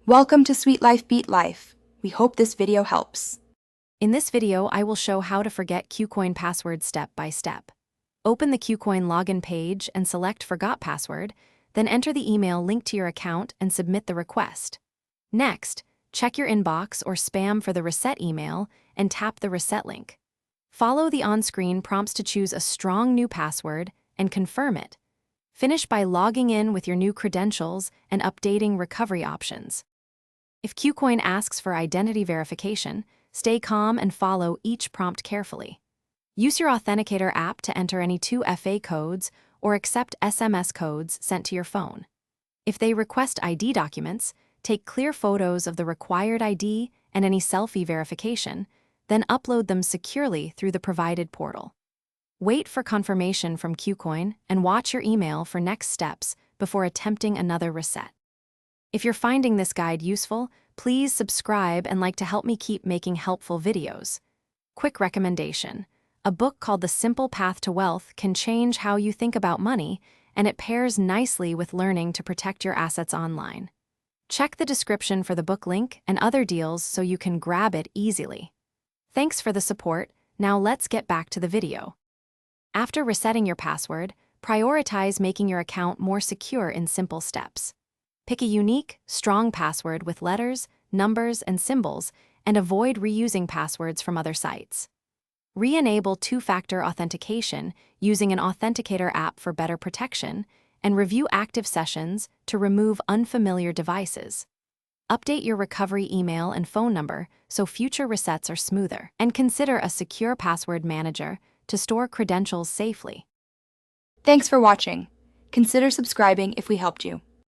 Welcome to Sweet Life Beat Life. We hope this video helps. In this video, I will show how to forget KuCoin password step by step. Open the KuCoin login page and select Forgot Password, then enter the email linked to your account and submit the request. Next, check your inbox or spam for the reset email and tap the reset link. Follow the on-screen prompts to choose a strong new password and confirm it. Finish by logging in with your new credentials and updating recovery options. If KuCoin asks for identity verification, stay calm and follow each prompt carefully. Use your Authenticator app to enter any 2FA codes or accept SMS codes sent to your phone. If they request ID documents, take clear photos of the required ID and any selfie verification, then upload them securely through the provided portal. Wait for confirmation from KuCoin and watch your email for next steps before attempting another reset. If you're finding this guide useful, please subscribe and like to help me keep making helpful videos. Quick recommendation: a book called The Simple Path to Wealth can change how you think about money, and it pairs nicely with learning to protect your assets online. Check the description for the book link and other deals so you can grab it easily. Thanks for the support. Now let's get back to the video. After resetting your password, prioritize making your account more secure in simple steps. Pick a unique, strong password with letters, numbers, and symbols, and avoid reusing passwords from other sites. Re-enable two-factor authentication using an Authenticator app for better protection, and review active sessions to remove unfamiliar devices. Update your recovery email and phone number so future resets are smoother, and consider a secure password manager to store credentials safely. Thanks for watching. Consider subscribing if we helped you.